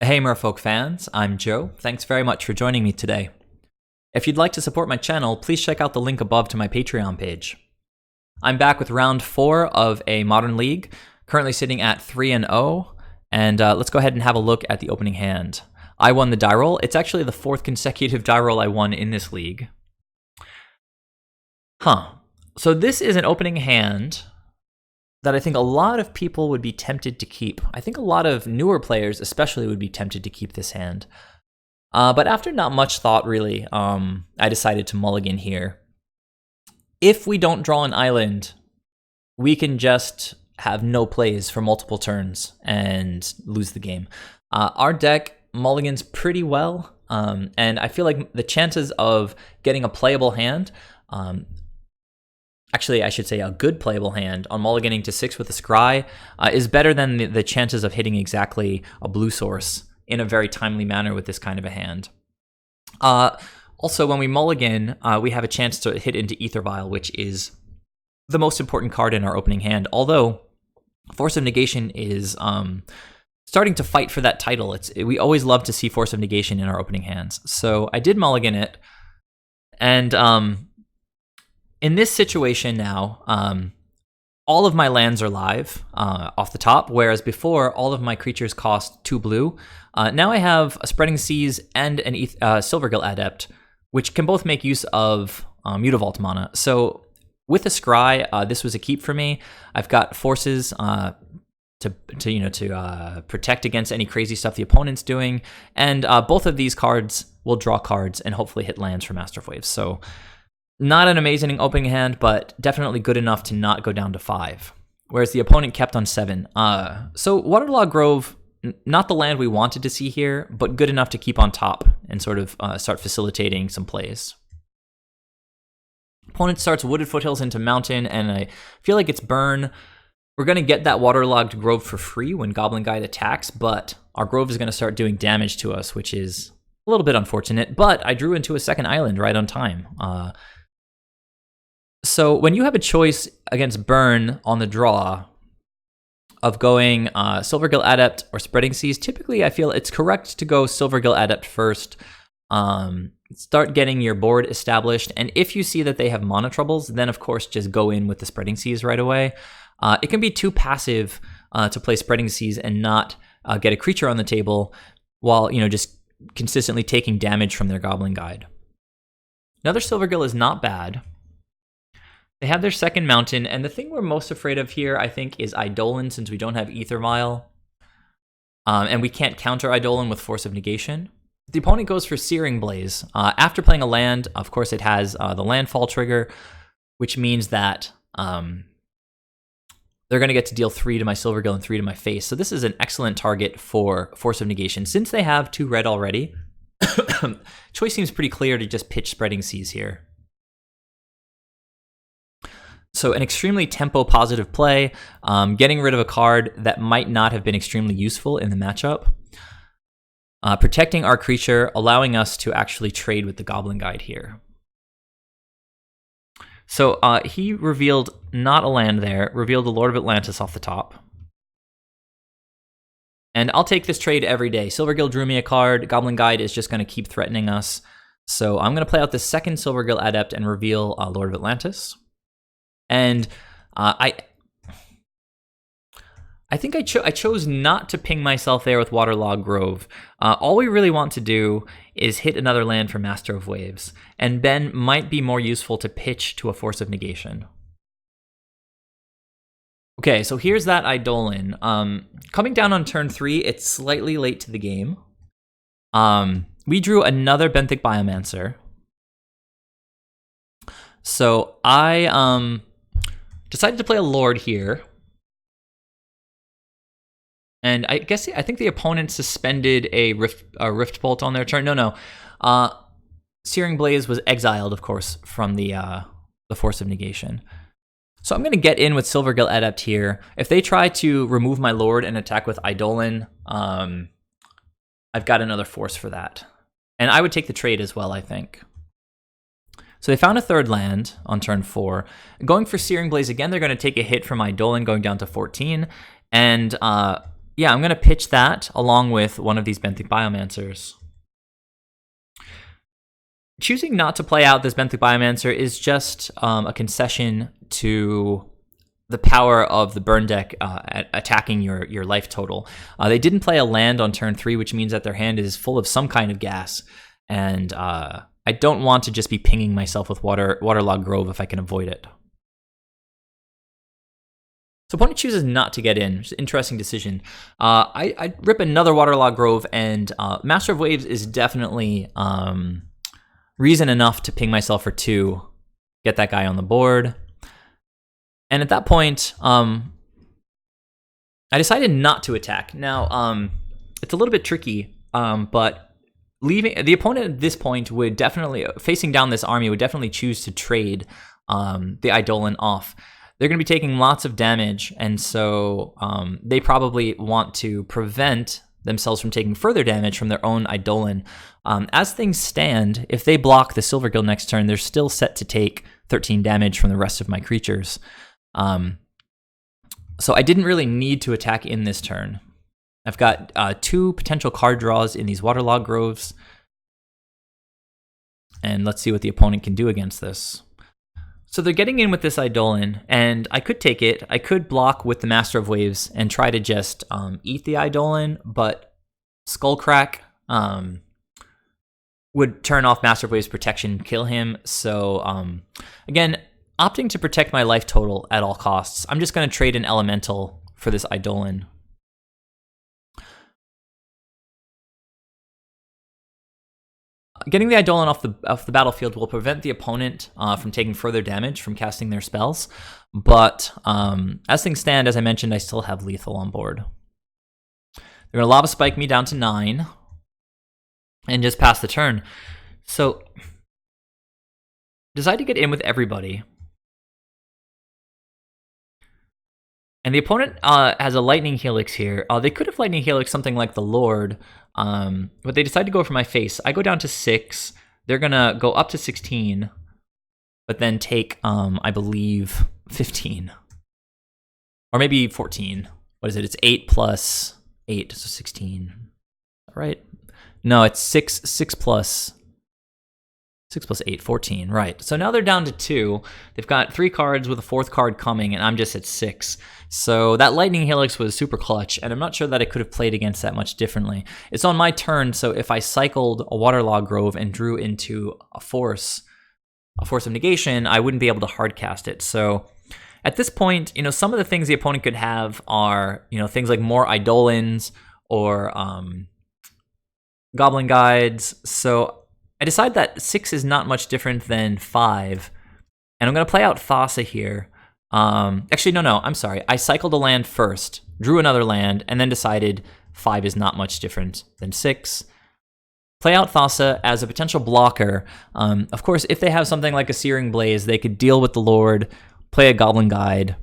Hey Merfolk fans, I'm Joe. Thanks very much for joining me today. If you'd like to support my channel, please check out the link above to my Patreon page. I'm back with round 4 of a Modern League, currently sitting at 3-0, and let's go ahead and have a look at the opening hand. I won the die roll. It's actually the 4th consecutive die roll I won in this league. So this is an opening hand that I think a lot of people would be tempted to keep. I think a lot of newer players especially would be tempted to keep this hand. But after not much thought, really, I decided to mulligan here. If we don't draw an island, we can just have no plays for multiple turns and lose the game. Our deck mulligans pretty well, and I feel like the chances of getting a playable hand, actually, I should say a good playable hand on mulliganing to 6 with a scry is better than the chances of hitting exactly a blue source in a very timely manner with this kind of a hand. Also, when we mulligan, we have a chance to hit into AEther Vial, which is the most important card in our opening hand, although Force of Negation is starting to fight for that title. We always love to see Force of Negation in our opening hands. So I did mulligan it, and in this situation now, all of my lands are live off the top, whereas before, all of my creatures cost 2 blue. Now I have a Spreading Seas and an Silvergill Adept, which can both make use of Mutavault mana. So with a scry, this was a keep for me. I've got forces to protect against any crazy stuff the opponent's doing, and both of these cards will draw cards and hopefully hit lands for Master of Waves. So not an amazing opening hand, but definitely good enough to not go down to 5, whereas the opponent kept on 7. So Waterlogged Grove, not the land we wanted to see here, but good enough to keep on top and sort of start facilitating some plays. Opponent starts Wooded Foothills into Mountain, and I feel like it's burn. We're going to get that Waterlogged Grove for free when Goblin Guide attacks, but our Grove is going to start doing damage to us, which is a little bit unfortunate, but I drew into a second island right on time. So when you have a choice against burn on the draw of going Silvergill Adept or Spreading Seas, typically I feel it's correct to go Silvergill Adept first. Start getting your board established, and if you see that they have mana troubles, then of course just go in with the Spreading Seas right away. It can be too passive to play Spreading Seas and not get a creature on the table while just consistently taking damage from their Goblin Guide. Another Silvergill is not bad. They have their second mountain, and the thing we're most afraid of here, I think, is Eidolon, since we don't have AEther Vial. And we can't counter Eidolon with Force of Negation. The opponent goes for Searing Blaze. After playing a land, of course, it has the landfall trigger, which means that they're going to get to deal 3 to my Silvergill and 3 to my face. So this is an excellent target for Force of Negation. Since they have 2 red already, choice seems pretty clear to just pitch Spreading Seas here. So an extremely tempo-positive play, getting rid of a card that might not have been extremely useful in the matchup. Protecting our creature, allowing us to actually trade with the Goblin Guide here. So he revealed not a land there, revealed the Lord of Atlantis off the top. And I'll take this trade every day. Silvergill drew me a card, Goblin Guide is just going to keep threatening us. So I'm going to play out the second Silvergill Adept and reveal Lord of Atlantis. And I think I chose not to ping myself there with Waterlogged Grove. All we really want to do is hit another land for Master of Waves, and Ben might be more useful to pitch to a Force of Negation. Okay, so here's that Eidolon. Coming down on turn 3, it's slightly late to the game. We drew another Benthic Biomancer. So I decided to play a Lord here. And I think the opponent suspended a Rift Bolt on their turn. No. Searing Blaze was exiled, of course, from the Force of Negation. So I'm going to get in with Silvergill Adept here. If they try to remove my Lord and attack with Eidolon, I've got another force for that. And I would take the trade as well, I think. So they found a third land on turn 4. Going for Searing Blaze again, they're going to take a hit from Eidolon going down to 14. And yeah, I'm going to pitch that along with one of these Benthic Biomancers. Choosing not to play out this Benthic Biomancer is just a concession to the power of the burn deck attacking your life total. They didn't play a land on turn 3, which means that their hand is full of some kind of gas, and I don't want to just be pinging myself with Waterlogged Grove if I can avoid it. So opponent chooses not to get in, which is an interesting decision. I rip another Waterlogged Grove, and Master of Waves is definitely reason enough to ping myself for 2, get that guy on the board. And at that point, I decided not to attack. Now, it's a little bit tricky, but leaving the opponent at this point would definitely, facing down this army, would definitely choose to trade the Eidolon off. They're going to be taking lots of damage, and so they probably want to prevent themselves from taking further damage from their own Eidolon. As things stand, if they block the Silvergill next turn, they're still set to take 13 damage from the rest of my creatures. So I didn't really need to attack in this turn. I've got 2 potential card draws in these Waterlogged Groves. And let's see what the opponent can do against this. So they're getting in with this Eidolon, and I could take it. I could block with the Master of Waves and try to just eat the Eidolon, but Skullcrack would turn off Master of Waves protection, kill him. So again, opting to protect my life total at all costs. I'm just going to trade an Elemental for this Eidolon. Getting the Eidolon off the battlefield will prevent the opponent from taking further damage from casting their spells, but as things stand, as I mentioned, I still have lethal on board. They're going to Lava Spike me down to 9 and just pass the turn. So decide to get in with everybody. And the opponent has a Lightning Helix here. They could have Lightning Helix something like the Lord, but they decide to go for my face. I go down to 6. They're going to go up to 16, but then take, I believe, 15. Or maybe 14. What is it? It's 8 plus 8, so 16. Right? No, it's 6 plus 8, 14, right. So now they're down to 2. They've got 3 cards with a 4th card coming, and I'm just at 6. So that Lightning Helix was super clutch, and I'm not sure that I could have played against that much differently. It's on my turn, so if I cycled a Waterlogged Grove and drew into a Force of Negation, I wouldn't be able to hardcast it. So at this point, some of the things the opponent could have are, things like more Eidolons or Goblin Guides. So I decide that 6 is not much different than 5, and I'm going to play out Thassa here. Actually, no, I'm sorry. I cycled a land first, drew another land, and then decided 5 is not much different than 6. Play out Thassa as a potential blocker. Of course, if they have something like a Searing Blaze, they could deal with the Lord, play a Goblin Guide,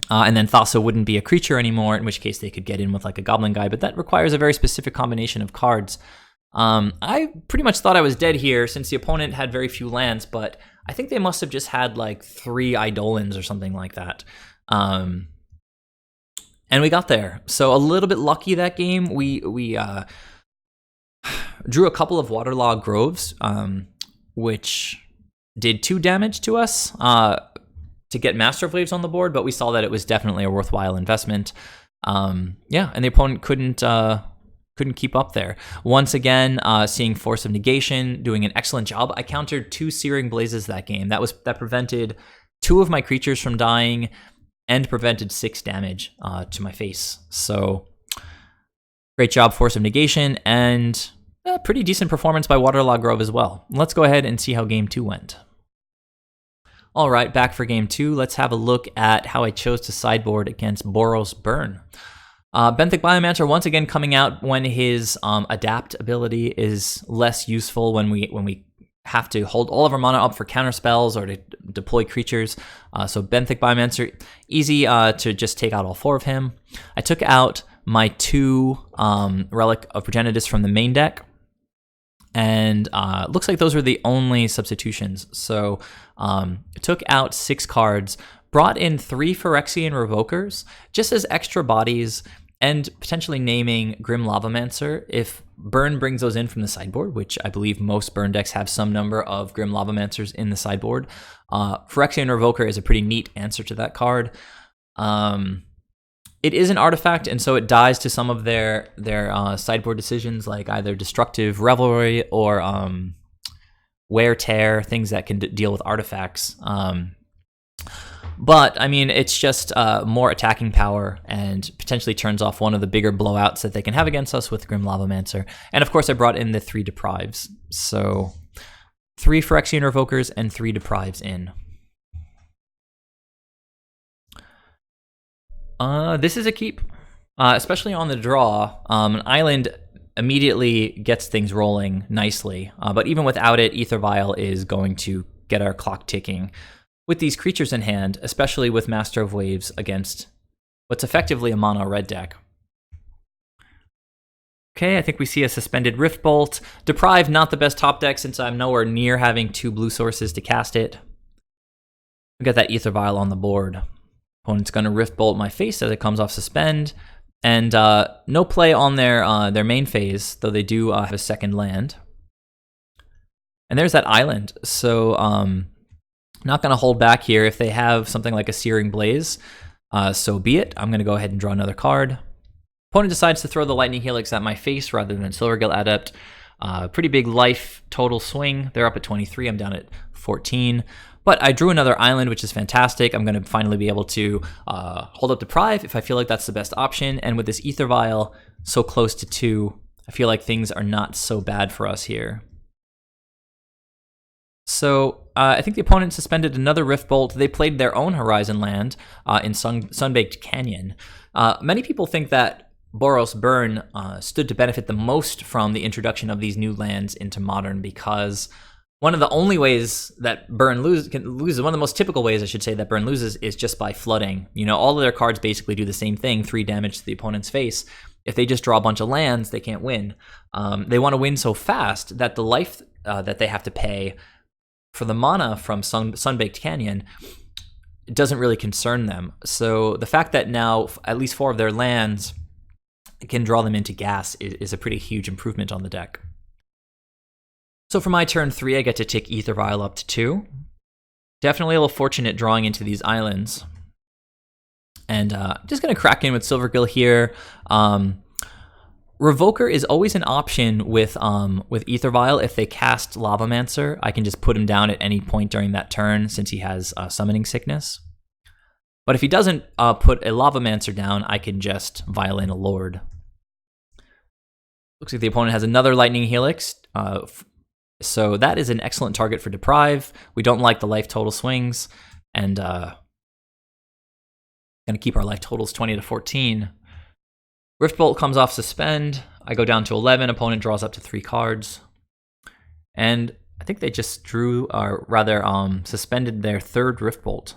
and then Thassa wouldn't be a creature anymore, in which case they could get in with like a Goblin Guide, but that requires a very specific combination of cards. I pretty much thought I was dead here since the opponent had very few lands, but I think they must have just had like 3 Eidolons or something like that. And we got there. So a little bit lucky that game. We drew a couple of Waterlogged Groves, which did 2 damage to us to get Master of Waves on the board, but we saw that it was definitely a worthwhile investment. And the opponent couldn't keep up there. Once again, seeing Force of Negation doing an excellent job. I countered 2 Searing Blazes that game. That prevented 2 of my creatures from dying and prevented 6 damage to my face. So great job, Force of Negation, and a pretty decent performance by Waterlogged Grove as well. Let's go ahead and see how Game 2 went. All right, back for Game 2. Let's have a look at how I chose to sideboard against Boros Burn. Benthic Biomancer once again coming out when his Adapt ability is less useful when we have to hold all of our mana up for counter spells or to deploy creatures. So Benthic Biomancer, easy to just take out all 4 of him. I took out my 2 Relic of Progenitus from the main deck, and looks like those were the only substitutions. So took out 6 cards, brought in 3 Phyrexian Revokers just as extra bodies and potentially naming Grim Lavamancer. If Burn brings those in from the sideboard, which I believe most Burn decks have some number of Grim Lavamancers in the sideboard, Phyrexian Revoker is a pretty neat answer to that card. It is an artifact, and so it dies to some of their sideboard decisions, like either Destructive Revelry or Wear Tear, things that can deal with artifacts. But, I mean, it's just more attacking power and potentially turns off one of the bigger blowouts that they can have against us with Grim Lavamancer. And, of course, I brought in the 3 Deprives. So, 3 Phyrexian Revokers and 3 Deprives in. This is a keep, especially on the draw. An island immediately gets things rolling nicely, but even without it, Aether Vial is going to get our clock ticking. With these creatures in hand, especially with Master of Waves against what's effectively a mono red deck. Okay, I think we see a Suspended Riftbolt. Deprive, not the best top deck since I'm nowhere near having 2 blue sources to cast it. We got that Aether Vial on the board. Opponent's going to Riftbolt my face as it comes off Suspend. And no play on their main phase, though they do have a second land. And there's that island. So, not going to hold back here. If they have something like a Searing Blaze, so be it. I'm going to go ahead and draw another card. Opponent decides to throw the Lightning Helix at my face rather than Silvergill Adept. Pretty big life total swing. They're up at 23. I'm down at 14. But I drew another island, which is fantastic. I'm going to finally be able to hold up Deprive if I feel like that's the best option. And with this Aether Vial so close to 2, I feel like things are not so bad for us here. So I think the opponent suspended another Riftbolt. They played their own Horizon land in Sunbaked Canyon. Many people think that Boros Burn stood to benefit the most from the introduction of these new lands into Modern, because one of the only ways that Burn can lose, one of the most typical ways, I should say, that Burn loses is just by flooding. You know, all of their cards basically do the same thing, 3 damage to the opponent's face. If they just draw a bunch of lands, they can't win. They want to win so fast that the life that they have to pay for the mana from Sunbaked Canyon, it doesn't really concern them. So the fact that now at least 4 of their lands can draw them into gas is a pretty huge improvement on the deck. So for my turn 3, I get to tick Aether Vial up to 2. Definitely a little fortunate drawing into these islands. And just going to crack in with Silvergill here. Revoker is always an option with Aether Vial. If they cast Lavamancer, I can just put him down at any point during that turn since he has Summoning Sickness. But if he doesn't put a Lavamancer down, I can just Vial in a Lord. Looks like the opponent has another Lightning Helix. So that is an excellent target for Deprive. We don't like the life total swings. And going to keep our life totals 20 to 14. Riftbolt comes off Suspend. I go down to 11. Opponent draws up to 3 cards. And I think they just drew, or rather suspended their 3rd Riftbolt.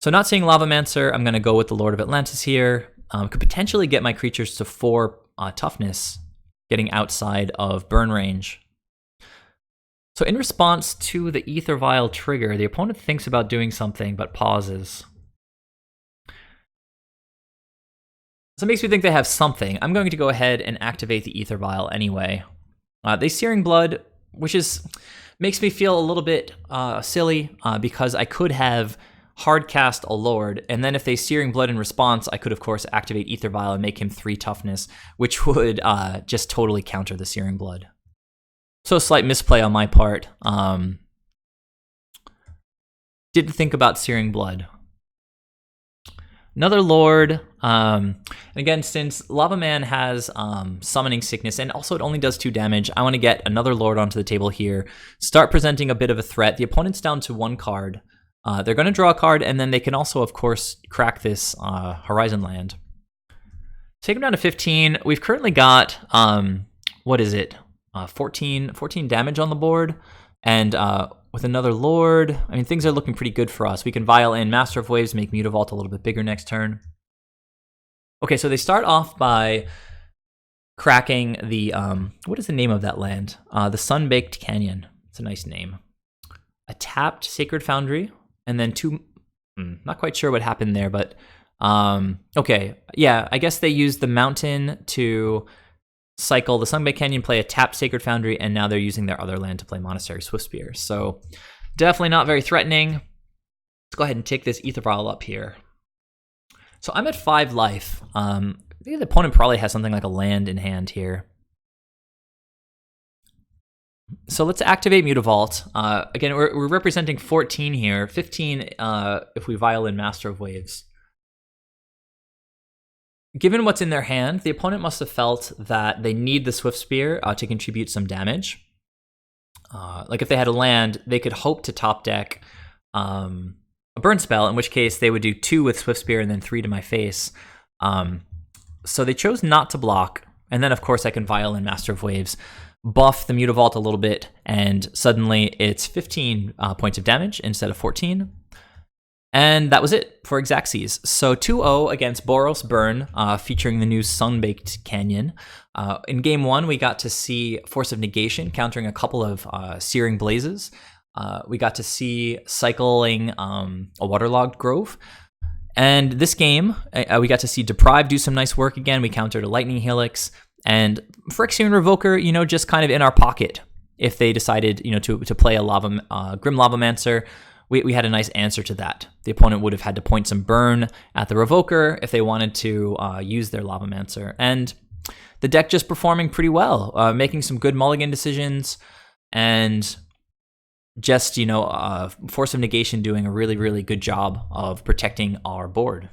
So not seeing Lavamancer, I'm going to go with the Lord of Atlantis here. Could potentially get my creatures to 4 toughness, getting outside of burn range. So in response to the Aether Vial trigger, the opponent thinks about doing something but pauses. So it makes me think they have something. I'm going to go ahead and activate the Aether Vial anyway. They Searing Blood, which makes me feel a little bit silly because I could have hard cast a Lord, and then if they Searing Blood in response, I could of course activate Aether Vial and make him 3 toughness, which would just totally counter the Searing Blood. So a slight misplay on my part. Didn't think about Searing Blood. Another Lord. And again, since Lava Man has Summoning Sickness, and also it only does 2 damage, I want to get another Lord onto the table here. Start presenting a bit of a threat. The opponent's down to 1 card. They're going to draw a card, and then they can also, of course, crack this Horizon land. Take them down to 15. We've currently got, 14 damage on the board. And with another Lord, I mean, things are looking pretty good for us. We can Vial in Master of Waves, make Mutavault a little bit bigger next turn. Okay, so they start off by cracking the, what is the name of that land? The Sunbaked Canyon. It's a nice name. A tapped Sacred Foundry, and then 2, not quite sure what happened there, but Okay, yeah, I guess they used the mountain to cycle the Sunbaked Canyon, play a tapped Sacred Foundry, and now they're using their other land to play Monastery Swiftspear. So definitely not very threatening. Let's go ahead and take this Aether Vial up here. So I'm at 5 life. I think the opponent probably has something like a land in hand here. So let's activate Mutavault. Again, we're representing 14 here, 15 if we vial in Master of Waves. Given what's in their hand, the opponent must have felt that they need the Swiftspear to contribute some damage. Like if they had a land, they could hope to top deck a burn spell, in which case they would do 2 with Swiftspear and then 3 to my face. So they chose not to block, and then of course I can vial in Master of Waves, buff the Mutavault a little bit, and suddenly it's 15 points of damage instead of 14. And that was it for Xaxes. So 2-0 against Boros Burn, featuring the new Sunbaked Canyon. In game 1, we got to see Force of Negation countering a couple of Searing Blazes. We got to see cycling a Waterlogged Grove. And this game, we got to see Deprive do some nice work again. We countered a Lightning Helix. And Phyrexian Revoker, just kind of in our pocket. If they decided, to play a Grim Lavamancer, we had a nice answer to that. The opponent would have had to point some burn at the Revoker if they wanted to use their Lavamancer. And the deck just performing pretty well, making some good mulligan decisions, and just, Force of Negation doing a really, really good job of protecting our board.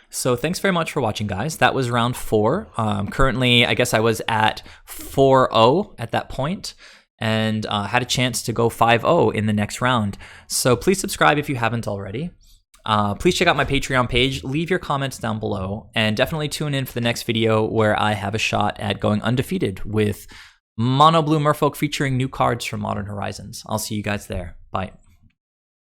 So thanks very much for watching, guys. That was round 4. Currently, I guess I was at 4-0 at that point, and had a chance to go 5-0 in the next round. So please subscribe if you haven't already. Please check out my Patreon page, leave your comments down below, and definitely tune in for the next video where I have a shot at going undefeated with Mono Blue Merfolk featuring new cards from Modern Horizons. I'll see you guys there. Bye.